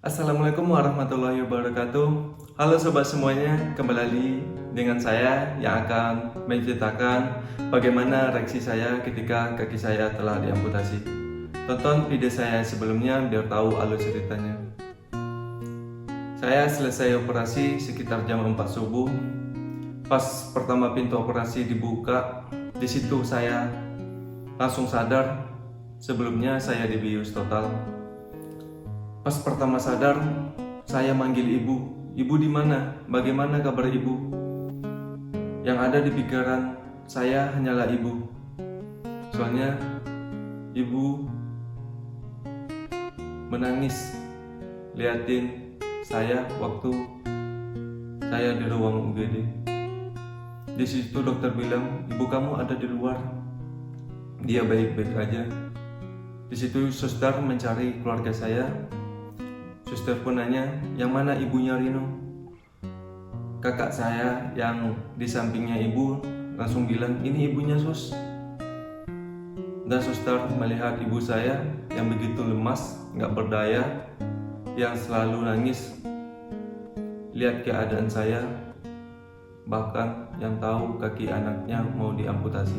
Assalamualaikum warahmatullahi wabarakatuh. Halo sobat semuanya, kembali lagi dengan saya yang akan menceritakan bagaimana reaksi saya ketika kaki saya telah diamputasi. Tonton video saya sebelumnya biar tahu alur ceritanya. Saya selesai operasi sekitar jam 4 subuh. Pas pertama pintu operasi dibuka, di situ saya langsung sadar. Sebelumnya saya dibius total. Pas pertama sadar, saya manggil ibu. Ibu di mana? Bagaimana kabar ibu? Yang ada di pikiran saya hanyalah ibu. Soalnya ibu menangis liatin saya waktu saya di ruang UGD. Di situ dokter bilang, ibu kamu ada di luar. Dia baik-baik aja. Di situ suster mencari keluarga saya. Suster pun nanya, yang mana ibunya Rino? Kakak saya yang di sampingnya ibu langsung bilang, ini ibunya sus. Dan suster melihat ibu saya yang begitu lemas, gak berdaya, yang selalu nangis. Lihat keadaan saya, bahkan yang tahu kaki anaknya mau diamputasi.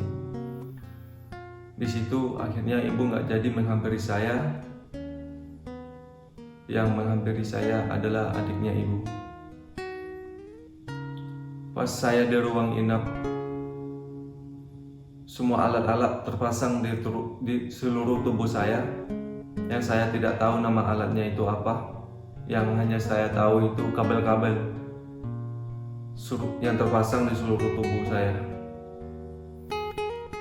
Di situ akhirnya ibu gak jadi menghampiri saya. Yang menghampiri saya adalah adiknya ibu. Pas saya di ruang inap, semua alat-alat terpasang di seluruh tubuh saya. Yang saya tidak tahu nama alatnya itu apa. Yang hanya saya tahu itu kabel-kabel yang terpasang di seluruh tubuh saya.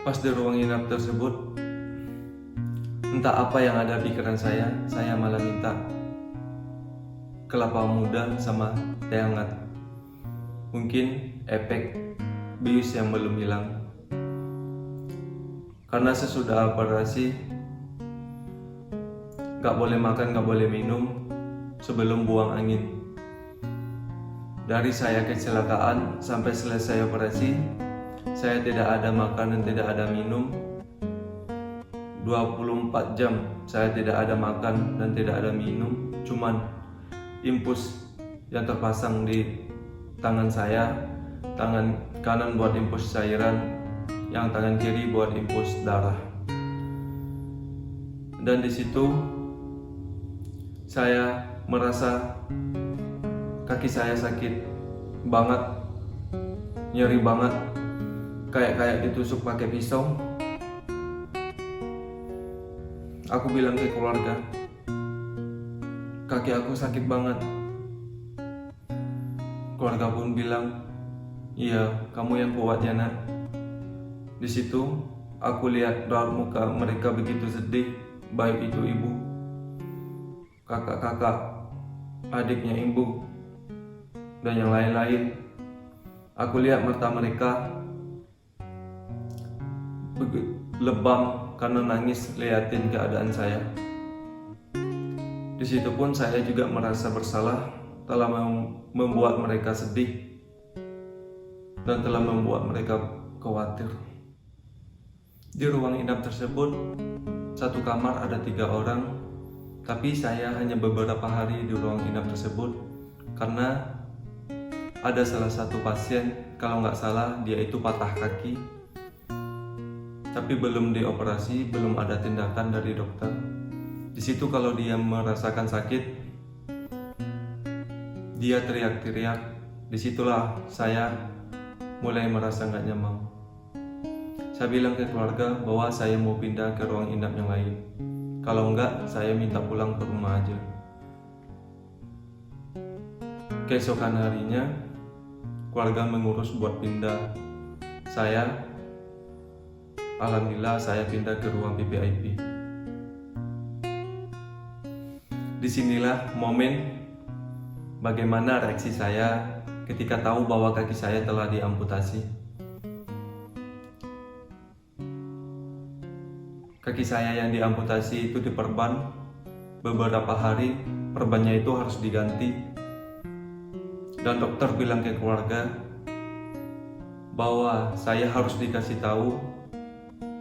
Pas di ruang inap tersebut, entah apa yang ada pikiran saya malah minta kelapa muda sama teh hangat. Mungkin efek bius yang belum hilang. Karena sesudah operasi gak boleh makan, gak boleh minum sebelum buang angin. Dari saya kecelakaan sampai selesai operasi, saya tidak ada makan dan tidak ada minum. 24 jam saya tidak ada makan dan tidak ada minum. Cuman infus yang terpasang di tangan saya, tangan kanan buat infus cairan, yang tangan kiri buat infus darah. Dan di situ saya merasa kaki saya sakit banget, nyeri banget, kayak ditusuk pakai pisau. Aku bilang ke keluarga, kaki aku sakit banget. Keluarga pun bilang, iya kamu yang kuat ya nak. Di situ aku lihat raut muka mereka begitu sedih, baik itu ibu, kakak-kakak, adiknya ibu, dan yang lain-lain. Aku lihat mata mereka lebam karena nangis liatin keadaan saya. Di situ pun saya juga merasa bersalah telah membuat mereka sedih dan telah membuat mereka khawatir. Di ruang inap tersebut, satu kamar ada 3 orang, tapi saya hanya beberapa hari di ruang inap tersebut karena ada salah satu pasien, kalau nggak salah dia itu patah kaki, tapi belum dioperasi, belum ada tindakan dari dokter. Di situ kalau dia merasakan sakit, dia teriak-teriak. Disitulah saya mulai merasa nggak nyaman. Saya bilang ke keluarga bahwa saya mau pindah ke ruang inap yang lain. Kalau enggak, saya minta pulang ke rumah aja. Keesokan harinya, keluarga mengurus buat pindah. Alhamdulillah saya pindah ke ruang VIP. Disinilah momen bagaimana reaksi saya ketika tahu bahwa kaki saya telah diamputasi. Kaki saya yang diamputasi itu diperban beberapa hari, perbannya itu harus diganti. Dan dokter bilang ke keluarga bahwa saya harus dikasih tahu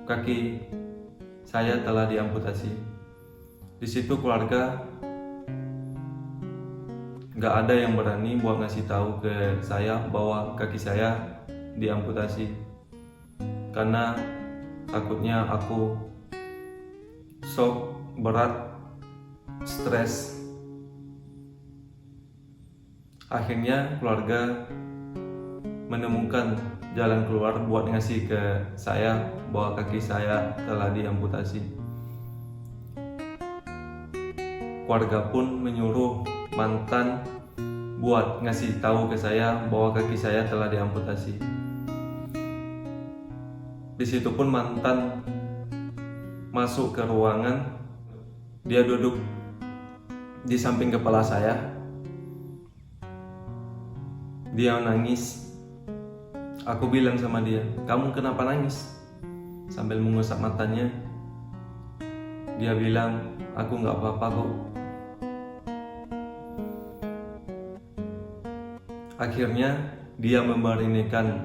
kaki saya telah diamputasi. Di situ keluarga Gak ada yang berani buat ngasih tahu ke saya bahwa kaki saya diamputasi, karena takutnya aku shock berat, stres. Akhirnya keluarga menemukan jalan keluar buat ngasih ke saya bahwa kaki saya telah diamputasi. Keluarga pun menyuruh mantan buat ngasih tahu ke saya bahwa kaki saya telah diamputasi. Di situ pun mantan masuk ke ruangan, dia duduk di samping kepala saya, dia nangis. Aku bilang sama dia, "Kamu kenapa nangis?" Sambil mengusap matanya, dia bilang, "Aku nggak apa-apa kok." Akhirnya dia memberanikan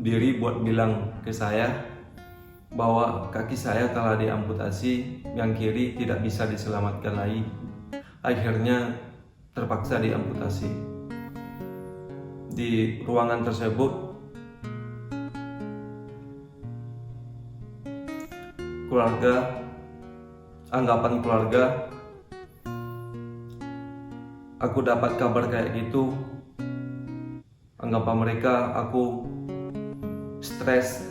diri buat bilang ke saya bahwa kaki saya telah diamputasi, yang kiri tidak bisa diselamatkan lagi. Akhirnya terpaksa diamputasi. Di ruangan tersebut, anggapan keluarga, aku dapat kabar kayak gitu, anggapan mereka aku stres,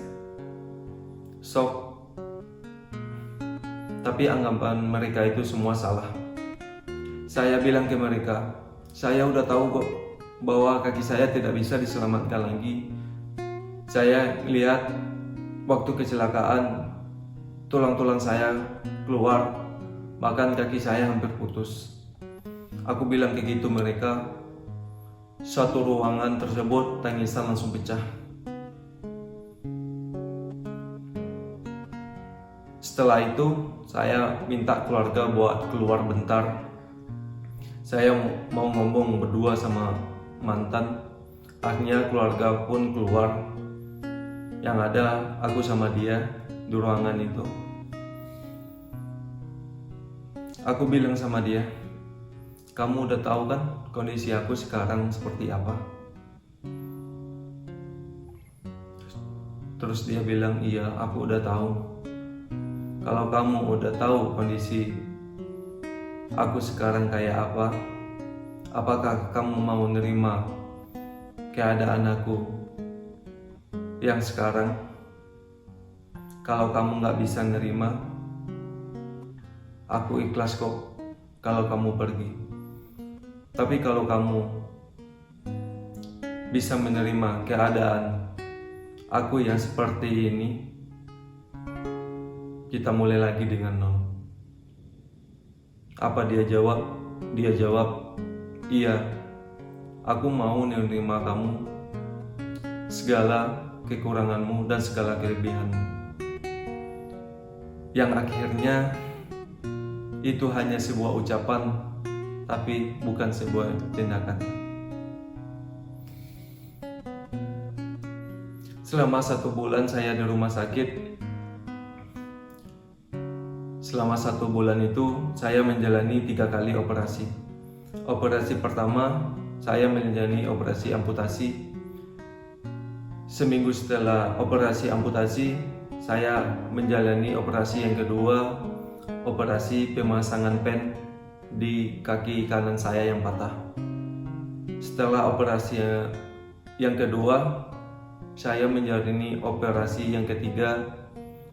shock. Tapi anggapan mereka itu semua salah. Saya bilang ke mereka, saya udah tahu kok bahwa kaki saya tidak bisa diselamatkan lagi. Saya lihat waktu kecelakaan, tulang-tulang saya keluar, bahkan kaki saya hampir putus. Aku bilang kayak gitu mereka. Satu ruangan tersebut tangisan langsung pecah. Setelah itu saya minta keluarga buat keluar bentar. Saya mau ngomong berdua sama mantan. Akhirnya keluarga pun keluar. Yang ada aku sama dia di ruangan itu. Aku bilang sama dia, "Kamu udah tahu kan kondisi aku sekarang seperti apa?" Terus dia bilang, "Iya, aku udah tahu. Kalau kamu udah tahu kondisi aku sekarang kayak apa, apakah kamu mau nerima keadaan aku yang sekarang? Kalau kamu gak bisa nerima, aku ikhlas kok kalau kamu pergi. Tapi kalau kamu bisa menerima keadaan aku yang seperti ini, kita mulai lagi dengan nol." Apa dia jawab? Dia jawab, "Iya, aku mau menerima kamu, segala kekuranganmu dan segala kelebihanmu." Yang akhirnya itu hanya sebuah ucapan, tapi bukan sebuah tindakan. Selama 1 bulan saya di rumah sakit. Selama 1 bulan itu saya menjalani 3 kali operasi. Operasi pertama saya menjalani operasi amputasi. Seminggu setelah operasi amputasi, saya menjalani operasi yang kedua, operasi pemasangan pen di kaki kanan saya yang patah. Setelah operasi yang kedua, saya menjalani operasi yang ketiga.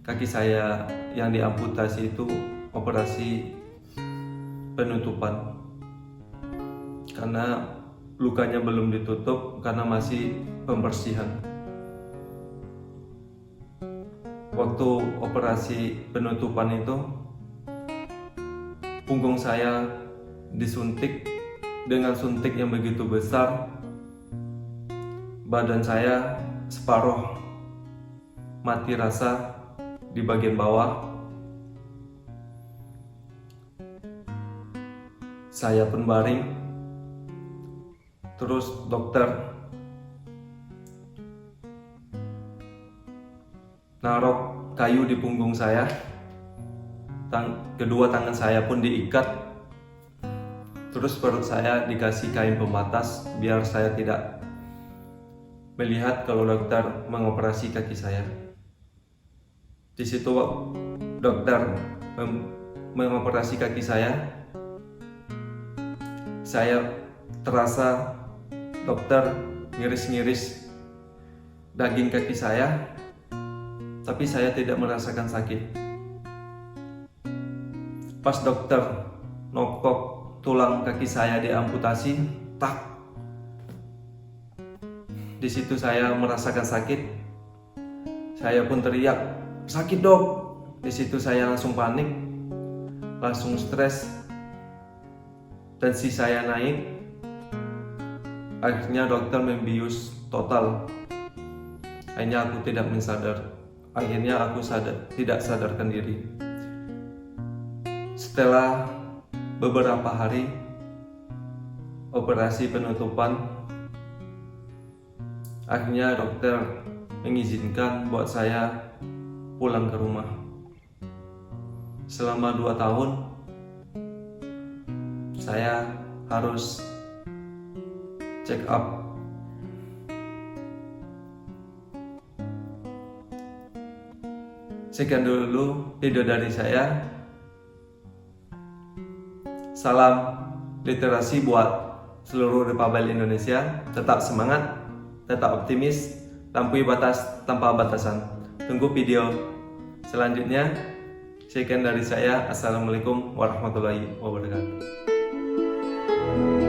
Kaki saya yang diamputasi itu operasi penutupan, karena lukanya belum ditutup karena masih pembersihan. Waktu operasi penutupan itu, punggung saya disuntik dengan suntik yang begitu besar. Badan saya separuh mati rasa di bagian bawah. Saya pun baring. Terus dokter naruh kayu di punggung saya. Kedua tangan saya pun diikat. Terus perut saya dikasih kain pembatas biar saya tidak melihat kalau dokter mengoperasi kaki saya. Di situ dokter mengoperasi kaki saya terasa dokter ngiris-ngiris daging kaki saya, tapi saya tidak merasakan sakit. Pas dokter nokok tulang kaki saya diamputasi, tak. Di situ saya merasakan sakit. Saya pun teriak, "Sakit, Dok!" Di situ saya langsung panik, langsung stres. Tensi saya naik. Akhirnya dokter membius total. Akhirnya aku tidak mensadar. Akhirnya aku tidak sadarkan diri. Setelah beberapa hari operasi penutupan, akhirnya dokter mengizinkan buat saya pulang ke rumah. Selama 2 tahun saya harus check up. Sekian dulu video dari saya. Salam literasi buat seluruh Republik Indonesia. Tetap semangat, tetap optimis, lampaui batas tanpa batasan. Tunggu video selanjutnya. Sekian dari saya. Assalamualaikum warahmatullahi wabarakatuh.